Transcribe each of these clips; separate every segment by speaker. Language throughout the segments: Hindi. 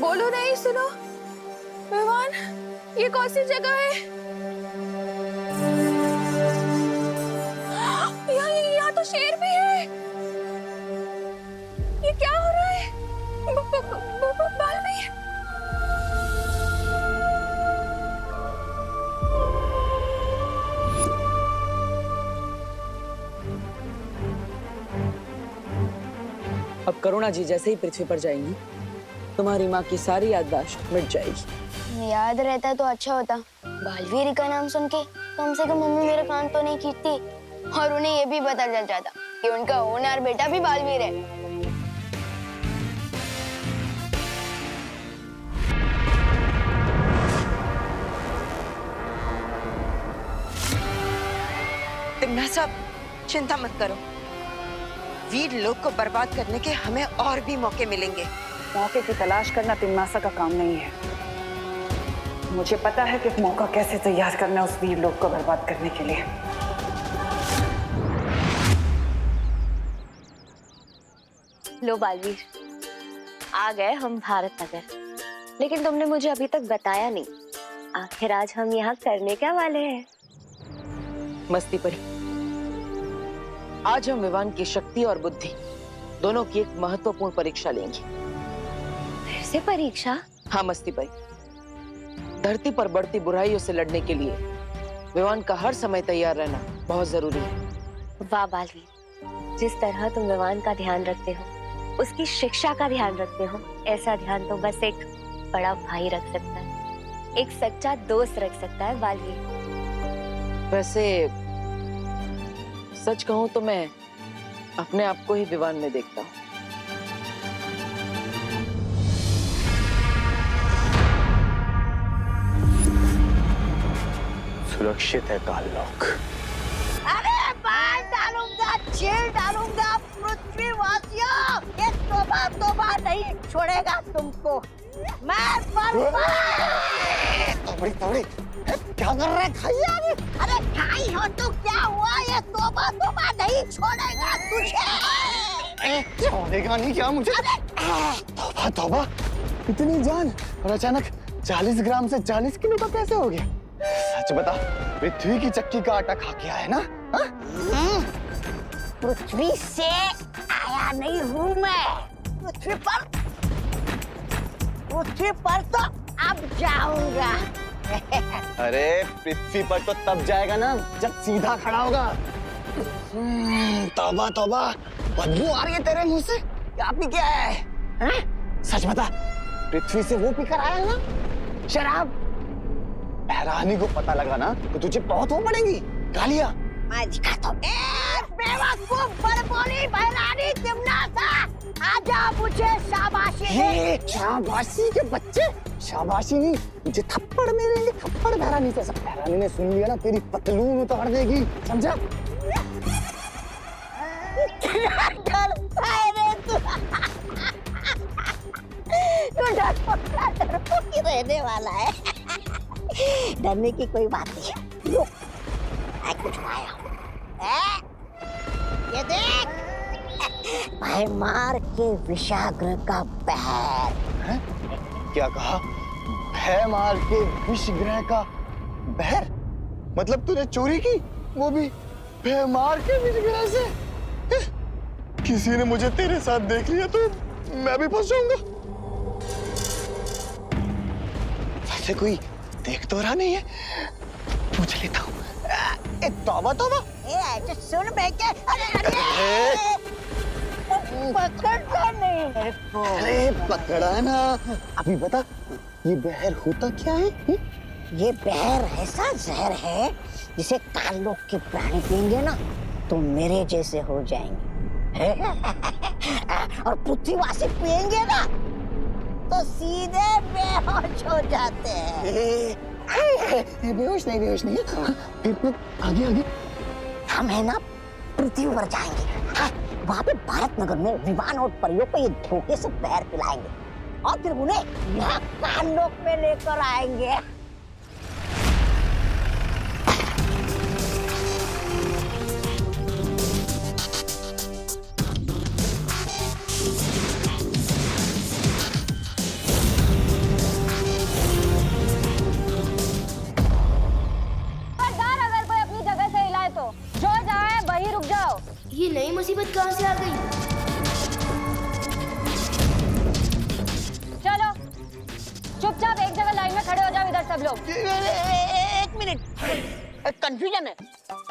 Speaker 1: बोलो नहीं, सुनो विवान, ये कौन सी जगह है? यहाँ तो शेर भी है। ये क्या हो रहा है? बालवीर,
Speaker 2: अब करुणा जी जैसे ही पृथ्वी पर जाएंगी, तुम्हारी माँ की सारी याददाश्त मिट जाएगी।
Speaker 3: याद रहता तो अच्छा होता। बालवीर का नाम सुन के कम से कम मम्मी मेरे कान तो नहीं खींचती, और उन्हें ये भी पता चल जाता कि उनका होनहार बेटा भी बालवीर है।
Speaker 4: तिम्ना साहब, चिंता मत करो। वीर लोग को बर्बाद करने के हमें और भी मौके मिलेंगे।
Speaker 5: मौके की तलाश करना तिम्नासा का काम नहीं है। मुझे पता है कि मौका कैसे तैयार करना है उस वीर लोग को बर्बाद करने के लिए।
Speaker 6: लो बालवीर, आ गए हम भारत नगर। लेकिन तुमने मुझे अभी तक बताया नहीं, आखिर आज हम यहाँ करने क्या वाले हैं?
Speaker 2: मस्ती परी, आज हम विवान की शक्ति और बुद्धि दोनों की एक महत्वपूर्ण परीक्षा लेंगे।
Speaker 6: फिर से परीक्षा?
Speaker 2: हाँ मस्ती परी, धरती पर बढ़ती बुराइयों से लड़ने के लिए विवान का हर समय तैयार रहना बहुत जरूरी है।
Speaker 6: वाह बालवीर, जिस तरह तुम विवान का ध्यान रखते हो, उसकी शिक्षा का ध्यान रखते हो, ऐसा ध्यान तो बस एक बड़ा भाई रख सकता है, एक सच्चा दोस्त रख सकता है बालवीर।
Speaker 2: वैसे सच कहूं तो मैं अपने आप को ही विवान में देखता हूँ।
Speaker 7: सुरक्षित है काललोक।
Speaker 8: अरे बाल डालूंगा, चीर डालूंगा पृथ्वीवासियों, ये तोबा नहीं छोड़ेगा तुमको। मैं
Speaker 7: तोड़ी क्या कर रहा है खाइया?
Speaker 8: अरे खाई हो तो क्या हुआ, ये तोबा नहीं छोड़ेगा तुझे।
Speaker 7: छोड़ेगा नहीं क्या मुझे? तौबा, इतनी जान और अचानक 40 ग्राम से 40 किलो का कैसे हो गया? सच बता, पृथ्वी की चक्की का आटा खा के आया ना?
Speaker 8: पृथ्वी से आया नहीं हूँ मैं। पृथ्वी पर तो अब जाऊंगा।
Speaker 7: अरे पृथ्वी पर तो तब जाएगा ना जब सीधा खड़ा होगा। तौबा, बदबू आ रही है तेरे मुंह से। क्या पी के आया है? सच बता, पृथ्वी से वो पीकर आया है ना शराब? बहरानी को पता लगा ना तो तुझे बहुत हो पड़ेगी गालियां।
Speaker 8: मैं दिखाता हूँ। बेवकूफ बड़बोली बहरानी तिम्नासा, आजा मुझे शाबाशी दे।
Speaker 7: शाबाशी के बच्चे, शाबाशी नहीं, मुझे थप्पड़ मिलेंगे, थप्पड़ बहरानी से। सब बहरानी ने सुन लिया ना तेरी पतलून उतार देगी, समझा?
Speaker 8: क्या करता है रे तू? तू डरपोक ही रहने वाला है। डरने की कोई बात नहीं है। रुक, मैं कुछ आया हूँ। ये देख, भयमार के विषाग्र का बहर।
Speaker 7: क्या कहा? भयमार के विषग्रह का बहर? मतलब तूने चोरी की, वो भी भयमार के विषग्रह से? किसी ने मुझे तेरे साथ देख लिया तो मैं भी फंस जाऊंगा। वैसे कोई देख तो रहा नहीं है, पूछ लेता हूँ। तौबा,
Speaker 8: ए, सुन बेटे, अरे पकड़ता नहीं मेरे को।
Speaker 7: अरे पकड़ा ना। अभी बता, ये बहर होता क्या है?
Speaker 8: ये बहर ऐसा जहर है जिसे काललोक के प्राणी पिएंगे ना तो मेरे जैसे हो जाएंगे। और पृथ्वीवासी पिएंगे ना तो सीधे बेहोश हो जाते हैं।
Speaker 7: बेहोश नहीं। फिर आगे
Speaker 8: हम है ना पृथ्वी पर जाएंगे। वहाँ पे भारत नगर में विवान और परियों को ये धोखे से बहर पिलाएंगे और फिर उन्हें यहाँ काललोक में लेकर आएंगे।
Speaker 1: सब लोग।
Speaker 8: एक मिनट, कंफ्यूजन है।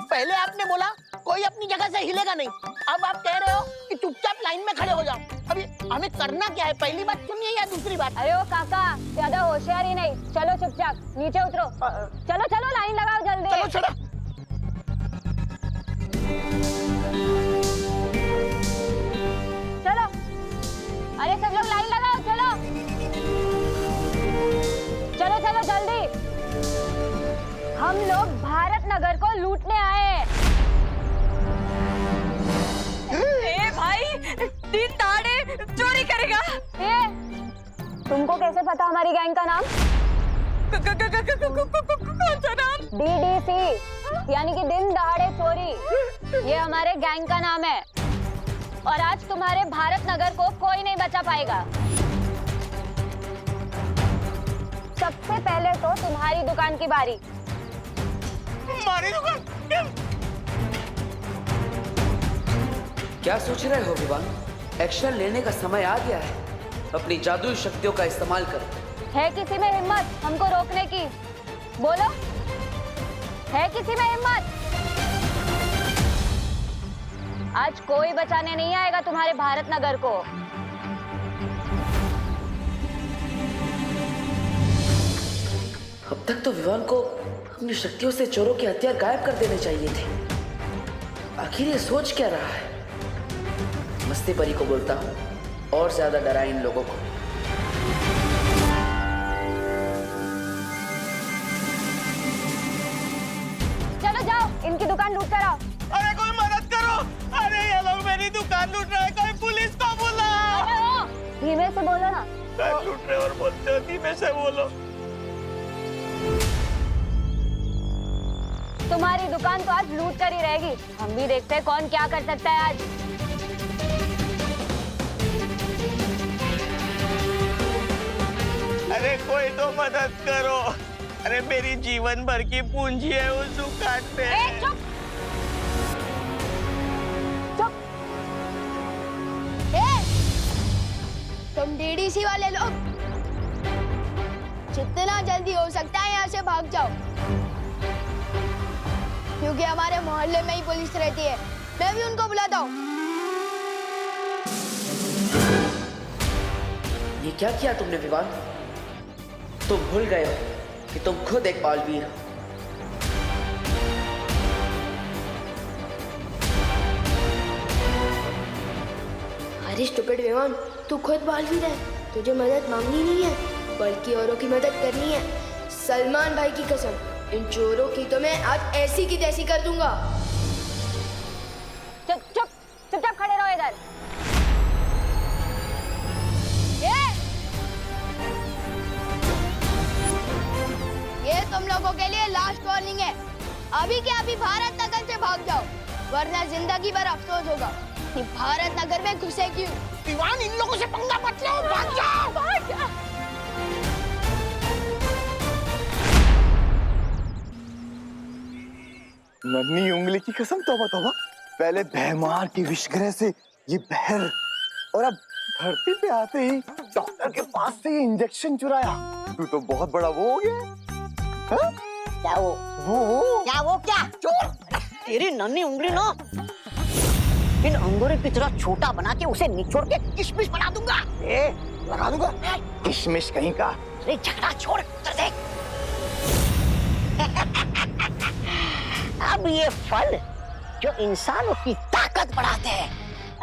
Speaker 8: पहले आपने बोला कोई अपनी जगह से हिलेगा नहीं, अब आप कह रहे हो कि चुपचाप लाइन में खड़े हो जाओ। अभी हमें करना क्या है, पहली बात सुनिए या दूसरी बात?
Speaker 1: अरे ओ काका, ज्यादा होशियारी नहीं, चलो चुपचाप नीचे उतरो। चलो चलो लाइन लगाओ जल्दी।
Speaker 7: चलो चलो।
Speaker 1: चलो, अरे सब लोग लाइन लगाओ, चलो चलो चलो जल्दी। हम लोग भारत नगर को लूटने आए हैं। ए भाई, दिन दहाड़े चोरी करेगा। ए, तुमको कैसे पता हमारी गैंग का नाम? कौन सा नाम? DDC, यानी कि दिन दहाड़े चोरी। ये हमारे गैंग का नाम है और आज तुम्हारे भारत नगर को कोई नहीं बचा पाएगा। सबसे पहले तो तुम्हारी दुकान की बारी।
Speaker 7: हमारी दुकान?
Speaker 2: क्या सोच रहे हो विवान? एक्शन लेने का समय आ गया है। अपनी जादुई शक्तियों का इस्तेमाल करो।
Speaker 1: है किसी में हिम्मत हमको रोकने की? बोलो, है किसी में हिम्मत? आज कोई बचाने नहीं आएगा तुम्हारे भारत नगर को।
Speaker 2: अब तक तो विवान को अपनी शक्तियों से चोरों के हथियार गायब कर देने चाहिए थे। आखिर ये सोच क्या रहा है? मस्ती परी को बोलता हूँ और ज्यादा डराए इन लोगों को।
Speaker 1: चलो जाओ, इनकी दुकान लूट कर आओ।
Speaker 7: अरे कोई मदद करो! अरे ये लोग मेरी दुकान लूट रहे हैं, कोई पुलिस को बुलाओ!
Speaker 1: अरे ओ, धीमे से बोलो ना।
Speaker 7: दुकान लूट रहे और बोलते हो धीमे से बोलो।
Speaker 1: तुम्हारी दुकान तो आज लूट कर ही रहेगी। हम भी देखते हैं कौन क्या कर सकता है आज।
Speaker 7: अरे कोई तो मदद करो! अरे मेरी जीवन भर की पूंजी है उस दुकान पे।
Speaker 1: चुप चुप।
Speaker 3: तुम DDC वाले लोग जितना जल्दी हो सकता है यहाँ से भाग जाओ, क्योंकि हमारे मोहल्ले में ही पुलिस रहती है। मैं भी उनको बुलाता हूँ।
Speaker 2: ये क्या किया तुमने विवान? तुम भूल गए हो कि तुम खुद एक बालवीर हो।
Speaker 9: अरे स्टूपिड विवान, तू खुद बालवीर है। तुझे मदद मांगनी नहीं है, बल्कि औरों की मदद करनी है। सलमान भाई की कसम, इन चोरों की तो मैं आज ऐसी की तैसी कर दूंगा।
Speaker 1: चुप चुप, चुपचाप खड़े रहो इधर।
Speaker 3: ये तुम लोगों के लिए लास्ट वार्निंग है। अभी के अभी भारत नगर से भाग जाओ, वरना जिंदगी भर अफसोस होगा कि भारत नगर में घुसे क्यों।
Speaker 8: दीवान, इन लोगों से पंगा मत लो, भाग जाओ।
Speaker 1: भाग जा।
Speaker 7: नन्ही उंगली की कसम, तौबा तौबा। पहले भैमार की विषग्रह से ये बहर, और अब धरती पे आते ही डॉक्टर के पास से ये इंजेक्शन चुराया। तू तो बहुत बड़ा वो हो गया। हाँ?
Speaker 8: क्या वो? क्या चोर? तेरी नन्ही उंगली ना इन अंगूरों की तरह छोटा बना के उसे निचोड़ के किशमिश बना दूंगा।
Speaker 7: लगा दूंगा किशमिश कहीं का।
Speaker 8: अरे झगड़ा छोड़, उधर देख। अब ये फल जो इंसानों की ताकत बढ़ाते हैं,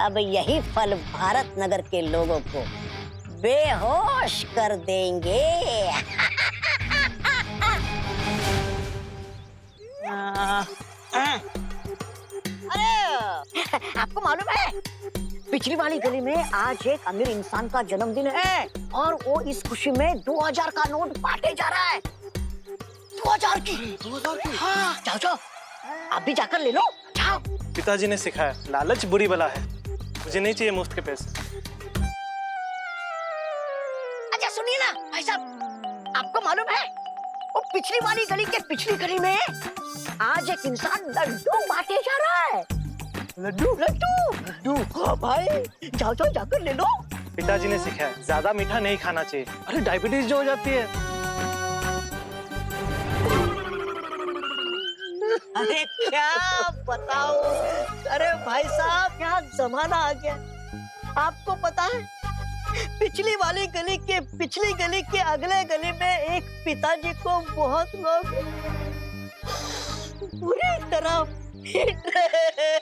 Speaker 8: अब यही फल भारत नगर के लोगों को बेहोश कर देंगे। अरे आपको मालूम है, पिछली वाली गली में आज एक अमीर इंसान का जन्मदिन है और वो इस खुशी में 2000 का नोट बांटे जा रहा है। 2000 की? हाँ, जाओ जाओ, आप भी जाकर ले लो, जाओ।
Speaker 10: पिताजी ने सिखाया, लालच बुरी बला है। मुझे नहीं चाहिए मुफ्त के पैसे।
Speaker 8: अच्छा सुनिए ना भाई साहब, आपको मालूम है वो पिछली वाली गली के पिछली गली में आज एक इंसान लड्डू बांटे जा रहा है। लड्डू लड्डू लड्डू? हाँ भाई, जाओ जाओ जाकर ले लो।
Speaker 10: पिताजी ने सिखाया, ज्यादा मीठा नहीं खाना चाहिए। अरे डायबिटीज जो हो जाती है।
Speaker 8: अरे क्या बताओ, अरे भाई साहब क्या जमाना आ गया। आपको पता है पिछली वाली गली के पिछली गली के अगले गली में एक पिताजी को बहुत लोग पूरी तरह पीट रहे हैं।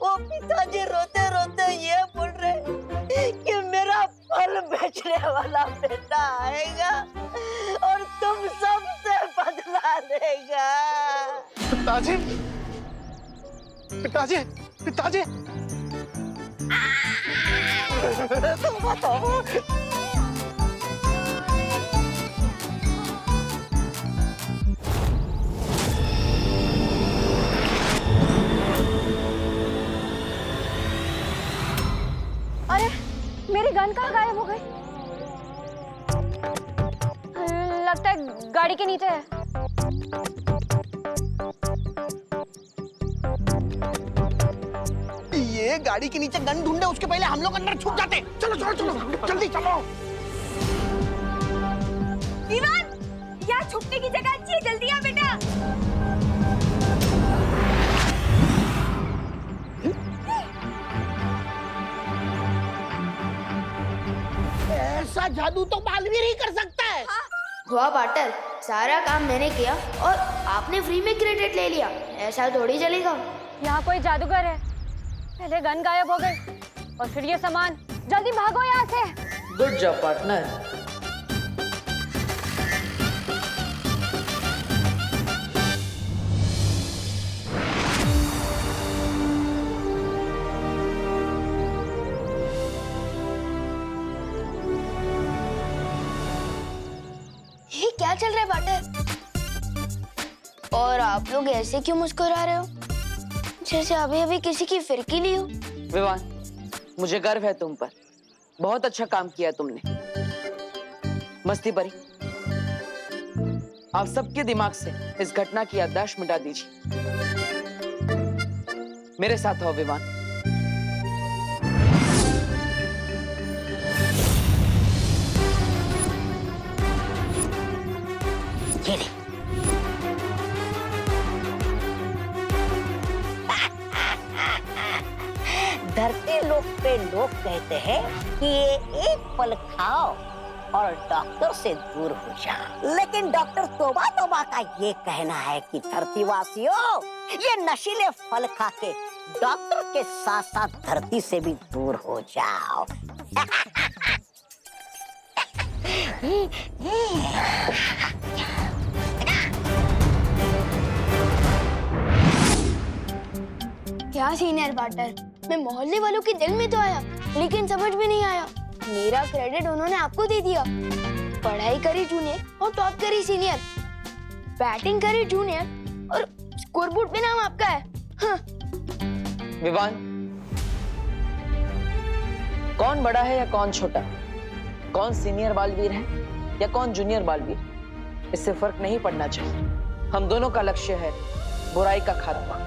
Speaker 8: वो पिताजी रोते रोते ये बोल रहे कि मेरा फल बेचने वाला बेटा आएगा और तुम सबसे बदला लेगा।
Speaker 10: पिताजी, पिताजी, पिताजी।
Speaker 8: तुम बताओ।
Speaker 1: अरे मेरी गन कहाँ गायब हो गई? लगता है गाड़ी के नीचे है।
Speaker 7: ये गाड़ी के नीचे गन ढूंढे उसके पहले हम लोग अंदर छुप जाते। चलो चलो चलो जल्दी चलो।
Speaker 1: विवान, यहाँ छुपने की जगह अच्छी है, जल्दी आ बेटा।
Speaker 7: ऐसा जादू तो बालवीर ही कर सकता है।
Speaker 9: वाह पार्टनर, सारा काम मैंने किया और आपने फ्री में क्रेडिट ले लिया। ऐसा थोड़ी चलेगा।
Speaker 1: यहाँ कोई जादूगर है। पहले गन गायब हो गई और फिर ये सामान। जल्दी भागो यहाँ से।
Speaker 2: Good job partner.
Speaker 3: ये क्या चल रहा है पार्टनर? और आप लोग ऐसे क्यों मुस्कुरा रहे हो, जैसे अभी अभी किसी की फिरकी ली हो?
Speaker 2: विवान, मुझे गर्व है तुम पर। बहुत अच्छा काम किया तुमने। मस्ती परी, आप सबके दिमाग से इस घटना की याददाश्त मिटा दीजिए। मेरे साथ आओ विवान।
Speaker 8: धरती लोक पे लोग कहते हैं कि ये एक फल खाओ और डॉक्टर से दूर हो जाओ, लेकिन डॉक्टर तोबा तोबा का ये कहना है कि धरतीवासियों, ये नशीले फल खा के डॉक्टर के साथ साथ धरती से भी दूर हो जाओ।
Speaker 3: क्या सीनियर पार्टनर, मैं मोहल्ले वालों के दिल में तो आया, लेकिन समझ में नहीं आया। मेरा क्रेडिट उन्होंने आपको दे दिया। पढ़ाई करी जूनियर और टॉप करी सीनियर, बैटिंग करी जूनियर और स्कोरबोर्ड पे नाम आपका है। हाँ।
Speaker 2: विवान, कौन बड़ा है या कौन छोटा, कौन सीनियर बालवीर है या कौन जूनियर बालवीर, इससे फर्क नहीं पड़ना चाहिए। हम दोनों का लक्ष्य है बुराई का खात्मा,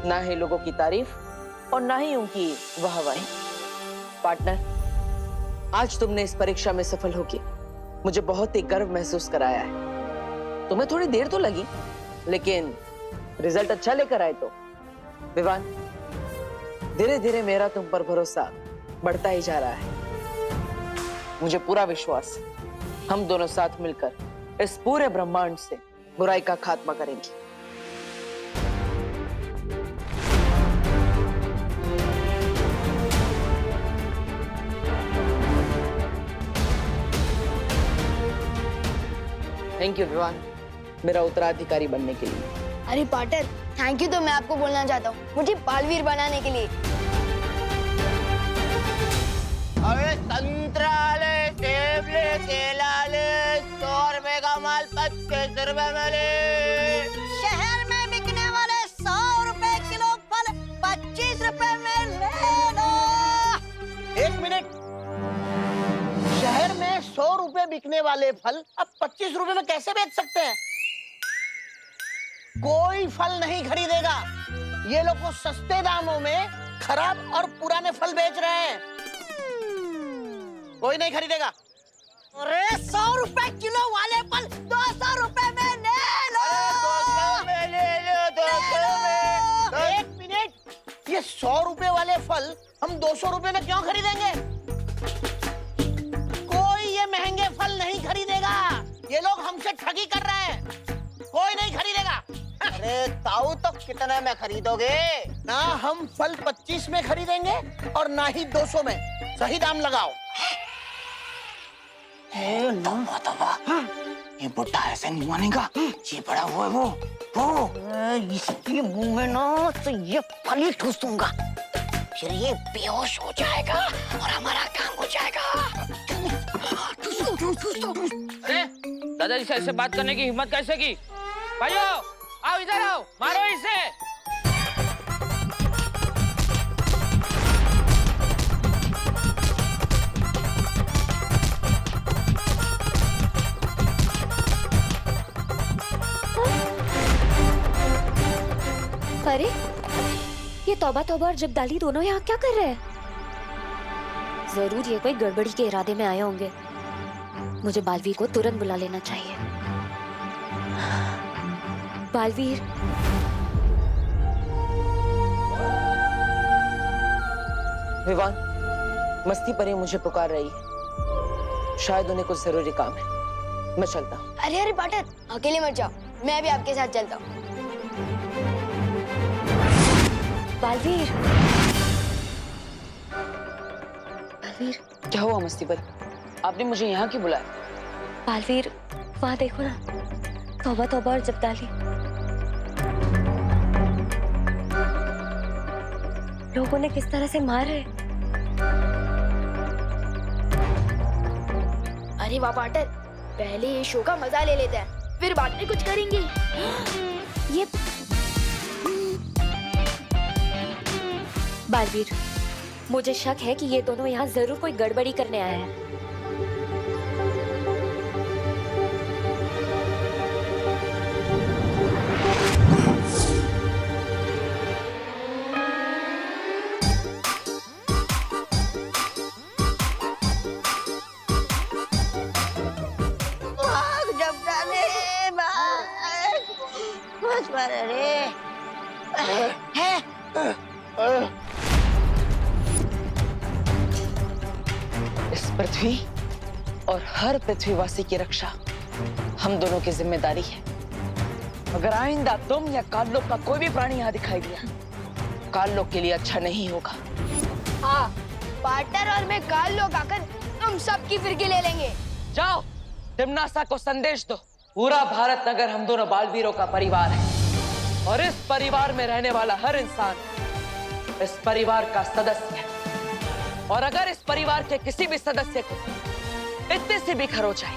Speaker 2: ना ही लोगों की तारीफ और ना ही उनकी वाहवाही। पार्टनर, आज तुमने इस परीक्षा में सफल होके मुझे बहुत ही गर्व महसूस कराया है। तुम्हें थोड़ी देर तो लगी, लेकिन रिजल्ट अच्छा लेकर आए तो। विवान, धीरे धीरे मेरा तुम पर भरोसा बढ़ता ही जा रहा है। मुझे पूरा विश्वास है हम दोनों साथ मिलकर इस पूरे ब्रह्मांड से बुराई का खात्मा करेंगे। थैंक यू विवान, मेरा उत्तराधिकारी बनने के लिए।
Speaker 3: अरे पार्टनर, थैंक यू तो मैं आपको बोलना चाहता हूँ, मुझे बालवीर बनाने के लिए।
Speaker 7: अरे संतरा ले, सेब ले, केला ले, 100 रुपए का माल 25 रुपए में ले।
Speaker 8: शहर में बिकने वाले 100 रुपए किलो फल 25 रुपए में ले लो।
Speaker 7: 1 मिनट, शहर में 100 रुपए बिकने वाले फल अब 25 रुपए में कैसे बेच सकते हैं? कोई फल नहीं खरीदेगा। ये लोग वो सस्ते दामों में खराब और पुराने फल बेच रहे हैं। कोई नहीं खरीदेगा।
Speaker 8: अरे 100 रुपए किलो वाले फल 200 रुपए में 100 रुपए वाले फल हम 200 रुपए में क्यों खरीदेंगे? कोई ये महंगे फल नहीं खरीदेगा। ये लोग हमसे ठगी कर रहे हैं। कोई नहीं खरीदेगा। अरे ताऊ तो कितने में खरीदोगे? ना हम फल 25 में खरीदेंगे और ना ही 200 में। सही दाम लगाओ।
Speaker 7: ये बुढ़ा ऐसे नहीं मानेगा। ये बड़ा वो है वो
Speaker 8: इसके मुंह में ना तो ये फल ही ठूस दूंगा, फिर ये बेहोश हो जाएगा और हमारा काम हो जाएगा।
Speaker 11: अरे दादाजी से ऐसे बात करने की हिम्मत कैसे की? भाइयों आओ इधर आओ, मारो इसे।
Speaker 6: अरे ये तौबा तौबा और जब्दाली दोनों यहाँ क्या कर रहे हैं? जरूर ये कोई गड़बड़ी के इरादे में आए होंगे। मुझे बालवीर को तुरंत बुला लेना चाहिए। बालवीर,
Speaker 2: विवान, मस्ती परी मुझे पुकार रही है। शायद उन्हें कुछ जरूरी काम है। मैं चलता हूँ।
Speaker 3: अरे अरे पार्टनर, अकेले मत जाओ, मैं भी आपके साथ चलता हूँ।
Speaker 6: बालवीर, बालवीर,
Speaker 2: क्या हुआ मस्ती परी? आपने मुझे यहाँ क्यों बुलाया?
Speaker 6: बालवीर, वहाँ देखो ना, तौबा तौबा और जब्दाली। लोगों ने किस तरह से मार रहे।
Speaker 9: अरे वाह पार्टनर, पहले ये शो का मजा ले लेते हैं, फिर बाद में कुछ करेंगे।
Speaker 6: ये बालवीर, मुझे शक है कि ये दोनों यहाँ जरूर कोई गड़बड़ी करने आए हैं।
Speaker 2: इस पृथ्वी और हर पृथ्वीवासी की रक्षा हम दोनों की जिम्मेदारी है। अगर आइंदा तुम या काललोक का कोई भी प्राणी यहाँ दिखाई दिया, काललोक के लिए अच्छा नहीं होगा।
Speaker 3: हाँ, पार्टनर और मैं काललोक आकर तुम सबकी फिरकी ले लेंगे।
Speaker 2: जाओ, तिम्नासा को संदेश दो। पूरा भारत नगर हम दोनों बालवीरों का परिवार है और इस परिवार में रहने वाला हर इंसान इस परिवार का सदस्य है। और अगर इस परिवार के किसी भी सदस्य को इतने से भी खरोच जाए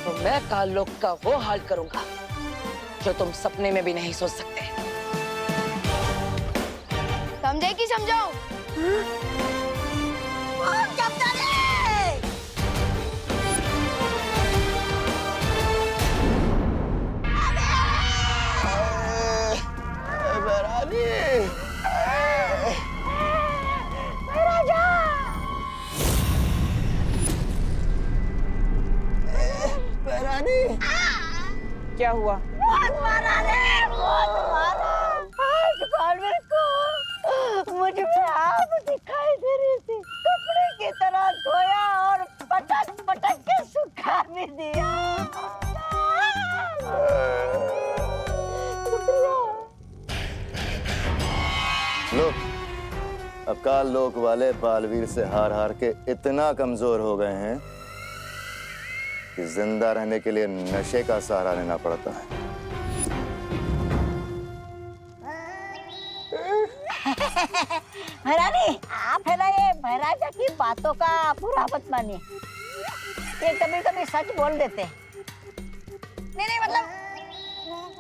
Speaker 2: तो मैं काललोक का वो हाल करूंगा जो तुम सपने में भी नहीं सोच सकते।
Speaker 3: समझे कि समझाओ?
Speaker 5: क्या हुआ?
Speaker 8: बहुत मारा आज बालवीर को मुझ में आग दिखाई दे रही थी। कपड़े की तरह धोया और पटक पटक के सुखा भी दिया।
Speaker 7: लो, अब काललोक वाले बालवीर से हार हार के इतना कमजोर हो गए हैं कि जिंदा रहने के लिए नशे का सहारा लेना पड़ता है।
Speaker 8: महारानी, आप है ना ये महाराजा की बातों का बुरा मत मानिए। ये कभी कभी सच बोल देते हैं। नहीं मतलब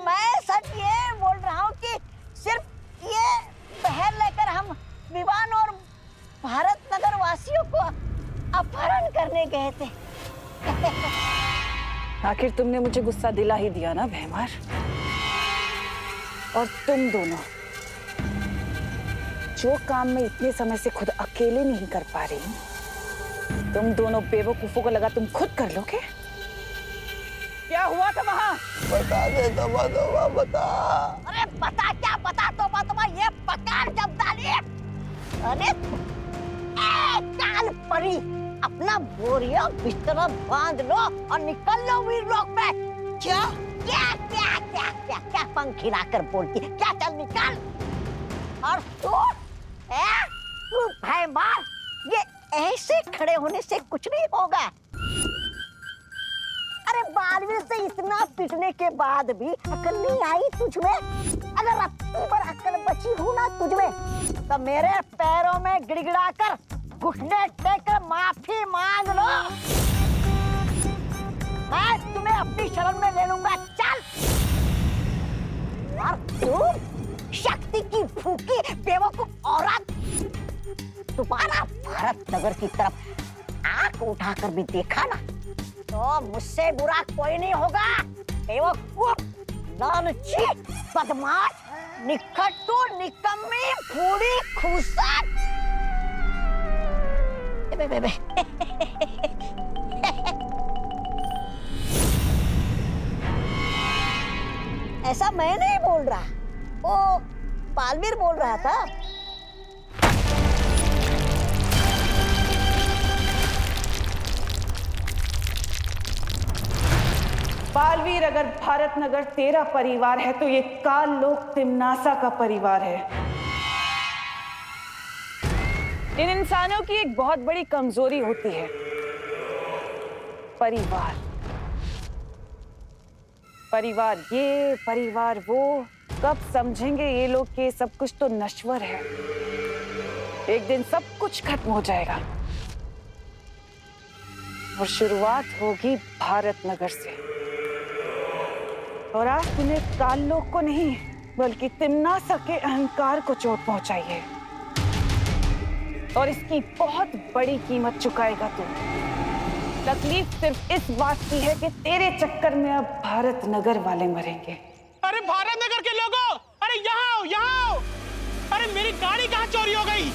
Speaker 8: मैं सच ये बोल रहा हूँ कि सिर्फ ये बहर लेकर हम विवान और भारत नगर वासियों को अपहरण करने गए थे।
Speaker 5: आखिर तुमने मुझे गुस्सा दिला ही दिया ना भैमार। और तुम दोनों जो काम मैं इतने समय से खुद अकेले नहीं कर पा रही हूँ, तुम दोनों बेवकूफों को लगा तुम खुद कर लोगे। क्या हुआ था वहाँ?
Speaker 7: बता दे तोबा बता।
Speaker 8: अरे बता क्या बता, तोबा ये पकार जब डाली। अरे काल परी, अपना बोरिया बिस्तर बांध लो और निकल लो वीरलोक पे। क्या क्या क्या क्या क्या क्या पंख हिलाकर बोलती है? क्या, चल निकल। और तू भाई मार, ये ऐसे खड़े होने से कुछ नहीं होगा। अरे बालवीर से इतना पिटने के बाद भी अकल नहीं आई तुझमें? अगर अपनी पर अकल बची हो ना तुझमें, तो मेरे पैरों में गिड़गिड़ा कर घुटने टेक कर माफी मांग लो। मैं तुम्हें अपनी शरण में ले लूंगा। चल। और तू शक्ति की भूखी बेवकूफ औरत, तुम्हारा भारत नगर की तरफ आंख उठाकर भी देखा ना, तो मुझसे बुरा कोई नहीं होगा। बेवकूफ, लालची, बदमाश, निकट्टू, निकम्मी, फूड़ी, खूसट। ऐसा मैं नहीं बोल रहा, वो बालवीर बोल रहा था।
Speaker 5: बालवीर, अगर भारत नगर तेरा परिवार है तो ये काल लोक तिम्नासा का परिवार है। इन इंसानों की एक बहुत बड़ी कमजोरी होती है, परिवार। परिवार ये, परिवार वो। कब समझेंगे ये लोग कि सब कुछ तो नश्वर है, एक दिन सब कुछ खत्म हो जाएगा। और शुरुआत होगी भारत नगर से। और आज तूने काल लोक को नहीं, बल्कि तिम्नासा के अहंकार को चोट पहुंचाई है, और इसकी बहुत बड़ी कीमत चुकाएगा तू। तकलीफ सिर्फ इस बात की है कि तेरे चक्कर में अब भारत नगर वाले मरेंगे।
Speaker 10: अरे भारत नगर के लोगों, अरे यहाँ आओ, यहाँ आओ। अरे मेरी गाड़ी कहाँ चोरी हो गई?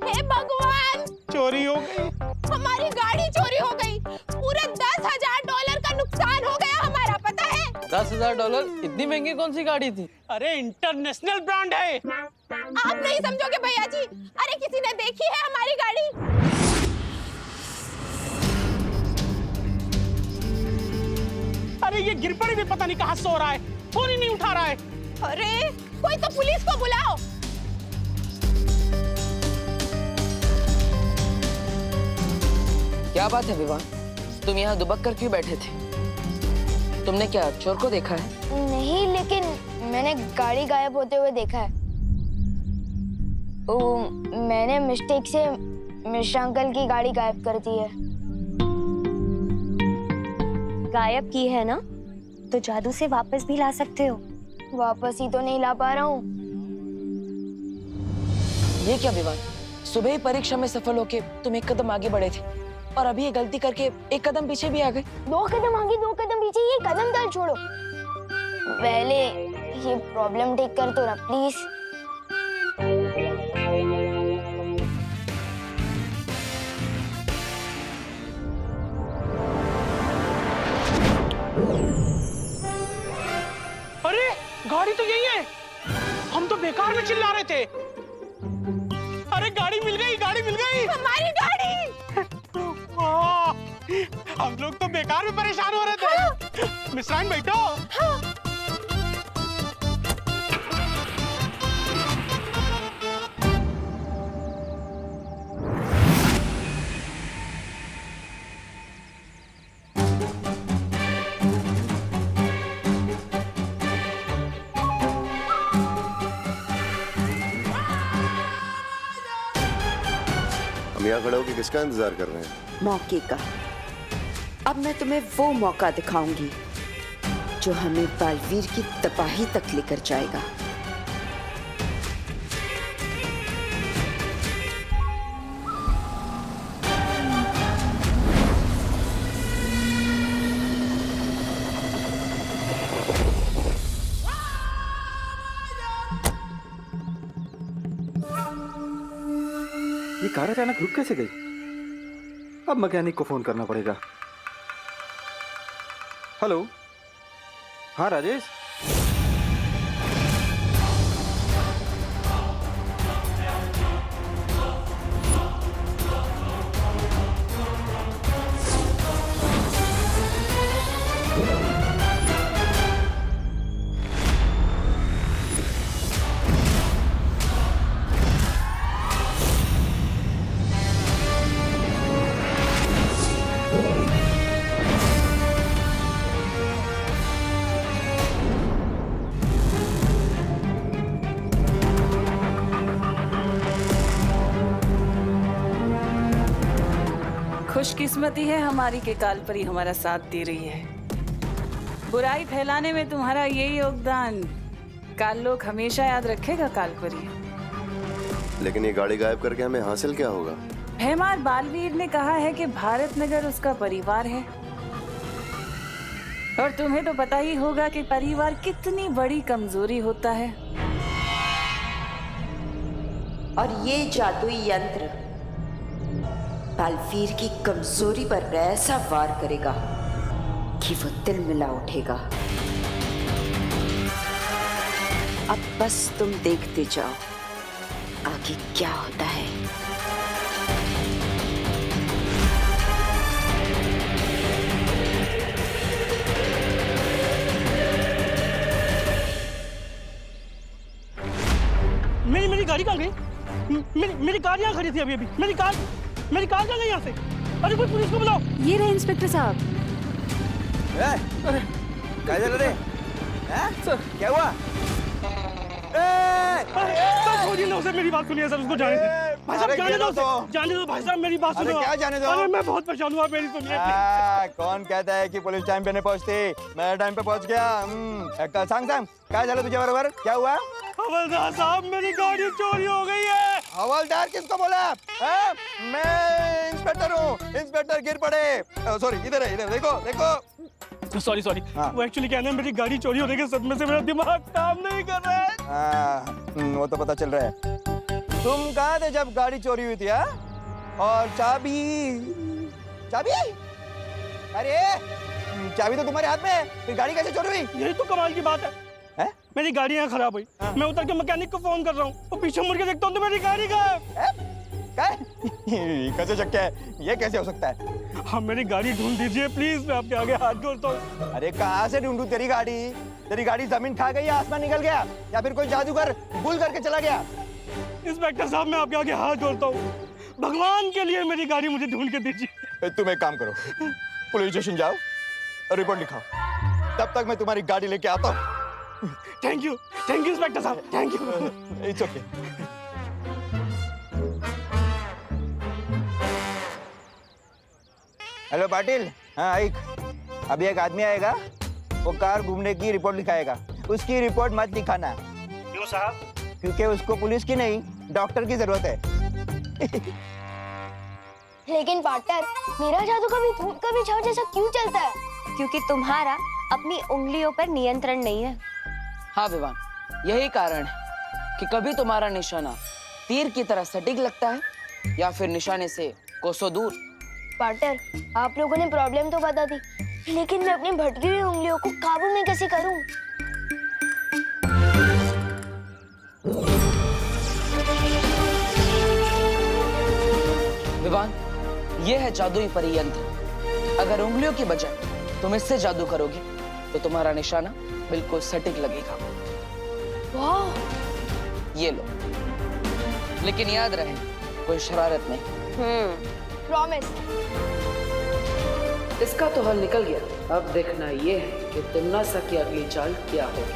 Speaker 12: हे भगवान,
Speaker 10: चोरी हो गई?
Speaker 12: हमारी गाड़ी चोरी हो गई। पूरे $10,000 का नुकसान हो गया हमारा, पता है?
Speaker 11: $10,000? इतनी महंगी कौन सी गाड़ी थी?
Speaker 10: अरे इंटरनेशनल ब्रांड है।
Speaker 12: आप नहीं समझोगे भैया जी। अरे किसी ने देखी है हमारी गाड़ी?
Speaker 10: अरे ये गिरपड़ी भी पता नहीं कहाँ सो रहा है, फोन ही नहीं उठा रहा है।
Speaker 12: अरे कोई तो पुलिस को बुलाओ।
Speaker 2: क्या बात है विवान, तुम यहाँ दुबक कर क्यों बैठे थे? तुमने क्या चोर को देखा है?
Speaker 3: नहीं, लेकिन मैंने गाड़ी गायब होते हुए देखा है। मैंने मिस्टेक से मिश्रा अंकल की गाड़ी गायब कर दी है।
Speaker 6: गायब की है ना, तो जादू से वापस भी ला सकते हो।
Speaker 3: वापस ही तो नहीं ला पा रहा हूँ।
Speaker 2: ये क्या विवान, सुबह ही परीक्षा में सफल होके तुम एक कदम आगे बढ़े थे, और अभी ये गलती करके एक कदम पीछे भी आ गए।
Speaker 3: 2 कदम आगे 2 कदम पीछे, ये कदम दल छोड़ो। पहले ये प्रॉब्लम ठीक कर तो ना प्लीज।
Speaker 10: अरे गाड़ी तो यही है, हम तो बेकार में चिल्ला रहे थे। अरे गाड़ी मिल गई, गाड़ी मिल गई,
Speaker 12: हमारी गाड़ी।
Speaker 10: हम लोग तो बेकार में परेशान हो रहे थे। मिश्राइन बैठो।
Speaker 13: हम यहाँ खड़े होकर किसका इंतजार कर रहे हैं?
Speaker 14: मौके का। अब मैं तुम्हें वो मौका दिखाऊंगी जो हमें बालवीर की तबाही तक लेकर जाएगा।
Speaker 15: ये कार अचानक रुक कैसे गई? अब मैकेनिक को फोन करना पड़ेगा। हेलो। हाँ राजेश।
Speaker 5: खुशकिस्मती है हमारी के कालपरी हमारा साथ दे रही है। बुराई फैलाने में तुम्हारा ये योगदान काल लोग हमेशा याद रखेगा कालपरी।
Speaker 13: लेकिन ये गाड़ी गायब करके हमें हासिल क्या होगा?
Speaker 5: भैमार बालवीर ने कहा है कि भारत नगर उसका परिवार है, और तुम्हें तो पता ही होगा कि परिवार कितनी बड़ी कमजोरी होता है।
Speaker 14: और ये जादुई यंत्र बालवीर की कमजोरी पर ऐसा वार करेगा कि वो दिल मिला उठेगा। अब बस तुम देखते जाओ आगे क्या होता है।
Speaker 10: मेरी गाड़ी कहाँ गई? मेरी कार यहाँ खड़ी थी अभी। मेरी कार कहाँ गई यहाँ से? अरे कोई पुलिस को बुलाओ।
Speaker 1: ये रहे इंस्पेक्टर साहब।
Speaker 10: अरे
Speaker 7: क्या चल रहे?
Speaker 10: सर
Speaker 7: क्या हुआ?
Speaker 10: सर छोड़िए ना उसे, मेरी बात सुनिए सर, उसको जाने दो। भाई साहब जाने दो, जाने दो भाई साहब, मेरी बात सुनो।
Speaker 7: अरे क्या जाने दो?
Speaker 10: अरे मैं बहुत परेशान हुआ, मेरी सुनिए।
Speaker 7: कौन कहता है कि पुलिस टाइम पे नहीं पहुंचती? मैं टाइम पे पहुंच गया। सांग क्या चला तुझे बराबर? क्या हुआ?
Speaker 10: हवलदार साहब मेरी गाड़ी चोरी हो गई है।
Speaker 7: हवलदार किसको बोला? मैं इंस्पेक्टर हूँ। इंस्पेक्टर गिर पड़े। सॉरी, इधर है, इधर देखो।
Speaker 10: सॉरी वो एक्चुअली क्या है ना, मेरी गाड़ी चोरी होने के सदमे से मेरा दिमाग काम नहीं कर रहा है।
Speaker 7: वो तो पता चल रहा है। तुम कहाँ थे जब गाड़ी चोरी हुई थी? और चाबी? अरे चाबी तो तुम्हारे हाथ में है, फिर गाड़ी कैसे चोरी हुई?
Speaker 10: यही तो कमाल की बात है। मेरी गाड़ी यहाँ खराब हुई, मैं उतर के मैकेनिक को फोन कर रहा हूँ, वो पीछे मुड़ के देखता हूँ तो मेरी गाड़ी
Speaker 7: कैसे शक्य है? ये कैसे हो सकता है?
Speaker 10: हाँ मेरी गाड़ी ढूंढ दीजिए प्लीज, मैं आपके आगे हाथ जोड़ता हूँ।
Speaker 7: अरे कहाँ से ढूंढूं तेरी गाड़ी? तेरी गाड़ी जमीन खा गई, आसमान निकल गया, या फिर कोई जादूगर भूल करके चला गया?
Speaker 10: इंस्पेक्टर साहब मैं आपके आगे हाथ जोड़ता हूँ, भगवान के लिए मेरी गाड़ी मुझे ढूंढ के दीजिए।
Speaker 7: तुम एक काम करो, पुलिस स्टेशन जाओ, रिपोर्ट लिखाओ, तब तक मैं तुम्हारी गाड़ी लेके आता हूँ।
Speaker 10: थैंक यू इंस्पेक्टर साहब, thank you.
Speaker 7: It's okay. Hello Patil. हाँ आइक, अभी एक आदमी आएगा, वो कार घूमने की रिपोर्ट लिखाएगा। उसकी रिपोर्ट मत लिखाना।
Speaker 10: क्यों साहब?
Speaker 7: क्योंकि उसको पुलिस की नहीं, डॉक्टर की जरूरत है।
Speaker 3: लेकिन पार्टनर, मेरा जादू कभी धूप कभी छाव जैसा क्यों चलता है?
Speaker 6: क्योंकि तुम्हारा अपनी उंगलियों पर नियंत्रण नहीं है।
Speaker 2: हाँ विवान, यही कारण है कि कभी तुम्हारा निशाना तीर की तरह सटीक लगता है या फिर निशाने से कोसों दूर।
Speaker 3: पार्टनर, आप लोगों ने प्रॉब्लम तो बता दी, लेकिन मैं अपनी भटकी हुई उंगलियों को काबू में कैसे करूं?
Speaker 2: विवान, ये है जादुई परियंत्र। अगर उंगलियों की बजाय तुम इससे जादू करोगे तो तुम्हारा निशाना बिल्कुल सटीक लगेगा।
Speaker 3: वाह!
Speaker 2: ये लो, लेकिन याद रहे कोई शरारत नहीं।
Speaker 3: प्रॉमिस।
Speaker 2: इसका तो हल निकल गया, अब देखना ये है कि तुमनासा की अगली चाल क्या होगी।